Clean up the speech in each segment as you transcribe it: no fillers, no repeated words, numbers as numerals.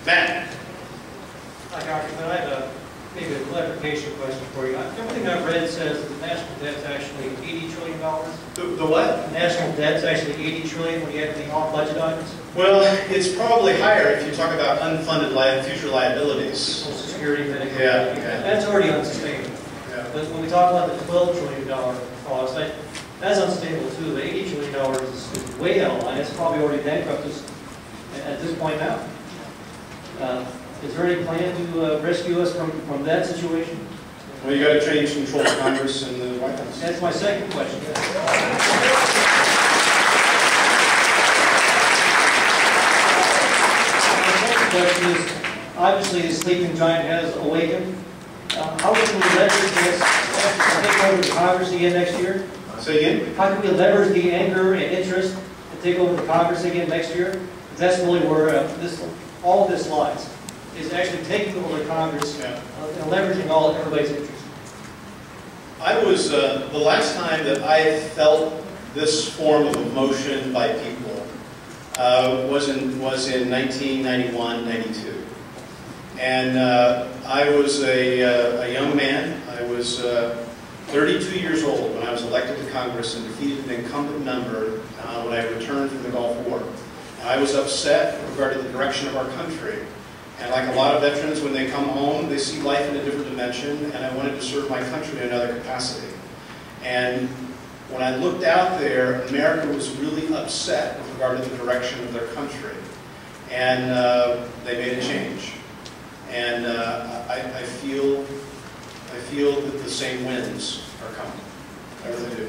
Matt. Hi, Congressman. I have maybe a clarification question for you. Everything I've read says that the national debt's actually $80 trillion. The what? The national debt's actually $80 trillion when you add the off-budget items. Well, it's probably higher if you talk about unfunded future liabilities. Social Security, Medicare. Yeah. That's already unsustainable. Yeah. But when we talk about the $12 trillion cost, that's unsustainable too. The $80 trillion is way out of line. It's probably already bankrupt us at this point now. Is there any plan to rescue us from that situation? Well, you got to change control of Congress and the White House. That's my second question. My second question is, obviously the sleeping giant has awakened. How can we leverage this to take over the Congress again next year? Say again? How can we leverage the anger and interest to take over the Congress again next year? Because that's really where all of this lies. Is actually taking over the Congress and leveraging everybody's interest. I was, the last time that I felt this form of emotion by people was in 1991, 92. And I was a young man. I was 32 years old when I was elected to Congress and defeated an incumbent member when I returned from the Gulf War. And I was upset regarding the direction of our country. And like a lot of veterans, when they come home, they see life in a different dimension, and I wanted to serve my country in another capacity. And when I looked out there, America was really upset with regard to the direction of their country. And they made a change. And I feel that the same winds are coming. I really do.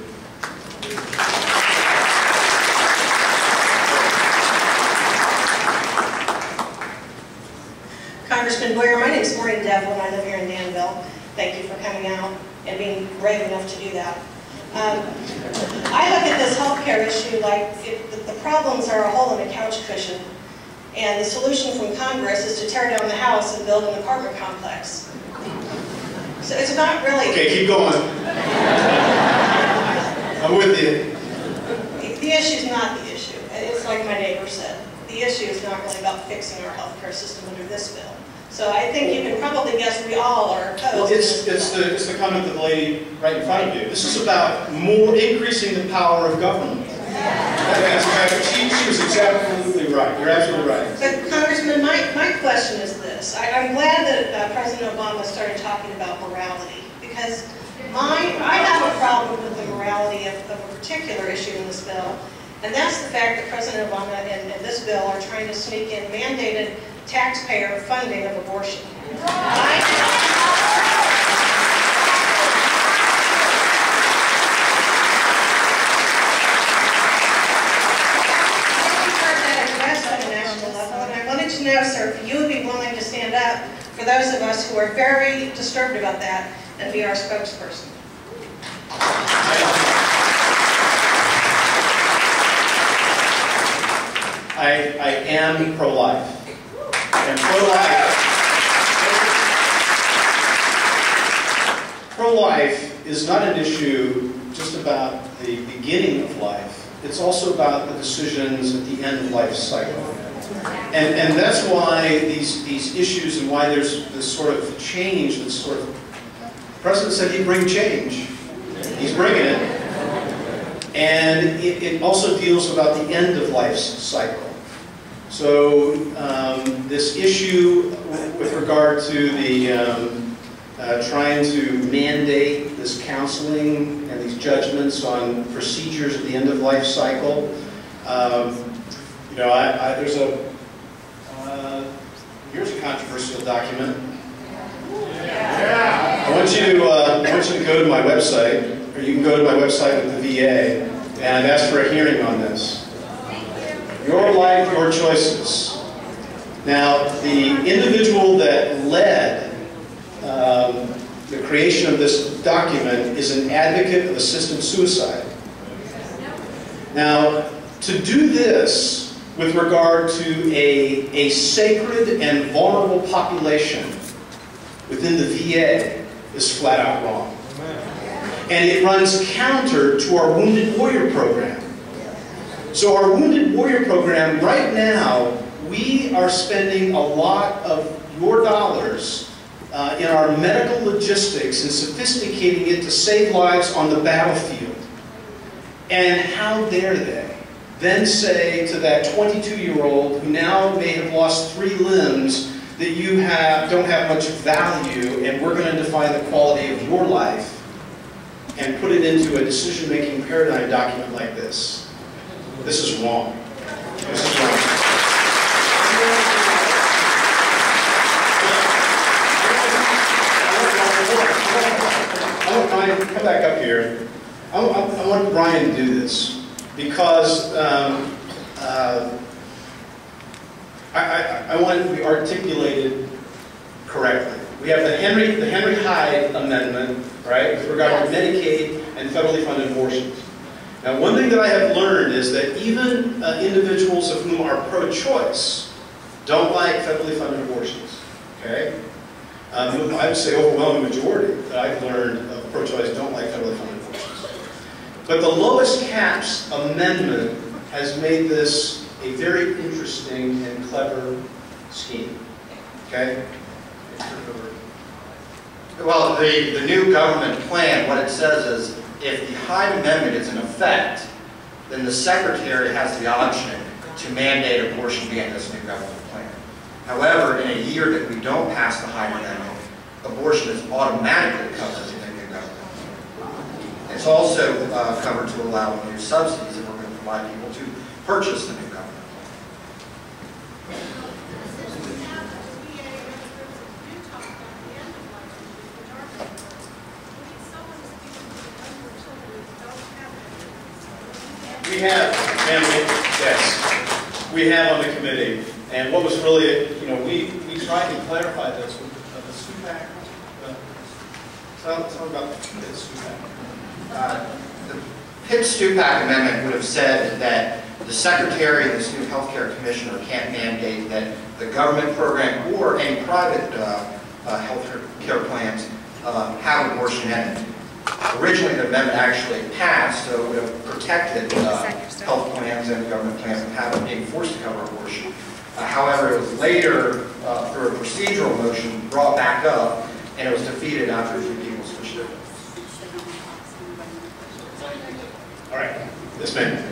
Congressman Buyer, my name is Maureen Devlin. I live here in Danville. Thank you for coming out and being brave enough to do that. I look at this health care issue like the problems are a hole in a couch cushion, and the solution from Congress is to tear down the house and build an apartment complex. So it's not really... Okay, keep going. I'm with you. The issue is not the issue. It's like my neighbor said. The issue is not really about fixing our health care system under this bill. So I think you can probably guess we all are opposed. Well, it's the comment of the lady right in front of you. This is about increasing the power of government. She was absolutely right. You're absolutely right. But Congressman, my question is this. I'm glad that President Obama started talking about morality, because I have a problem with the morality of a particular issue in this bill, and that's the fact that President Obama and this bill are trying to sneak in mandated taxpayer funding of abortion. I wanted to know, sir, if you would be willing to stand up for those of us who are very disturbed about that and be our spokesperson. I am pro-life. And pro-life is not an issue just about the beginning of life. It's also about the decisions at the end of life cycle. And that's why these issues and why there's this sort of change, the President said he'd bring change. He's bringing it. And it also deals about the end of life's cycle. So this issue with regard to the trying to mandate this counseling and these judgments on procedures at the end of life cycle, you know, there's here's a controversial document. Yeah. I want you to go to my website, or you can go to my website with the VA, and I've asked for a hearing on this. Your life, your choices. Now, the individual that led the creation of this document is an advocate of assisted suicide. Now, to do this with regard to a sacred and vulnerable population within the VA is flat out wrong. And it runs counter to our Wounded Warrior program. So our Wounded Warrior program right now we are spending a lot of your dollars in our medical logistics and sophisticating it to save lives on the battlefield. And how dare they then say to that 22-year-old who now may have lost 3 limbs that you don't have much value, and we're going to define the quality of your life and put it into a decision-making paradigm document like this. This is wrong. This is wrong. I want Brian to come back up here. I want Brian to do this because I want it to be articulated correctly. We have the Henry Hyde Amendment, right, with regard to Medicaid and federally funded abortions. Now, one thing that I have learned is that even individuals of whom are pro-choice don't like federally funded abortions. Okay, I would say overwhelming majority that I've learned of pro-choice don't like federally funded abortions. But the lowest caps amendment has made this a very interesting and clever scheme. Okay. Well, the new government plan, what it says is, if the Hyde Amendment is in effect, then the Secretary has the option to mandate abortion via this new government plan. However, in a year that we don't pass the Hyde Amendment, abortion is automatically covered in the new government plan. It's also covered to allow new subsidies that we're going to provide people to purchase the new government plan. We have, yes, we have on the committee, and what was really, we tried to clarify this with the SUPAC. Tell about the SUPAC. The Pitt-Stupak Amendment would have said that the Secretary and this new Healthcare Commissioner can't mandate that the government program or any private health care plans have abortion in it. Originally, the amendment actually passed, so it would have protected health plans and government plans from being forced to cover abortion. However, it was later, through a procedural motion, brought back up, and it was defeated after a few people switched it. All right, this man.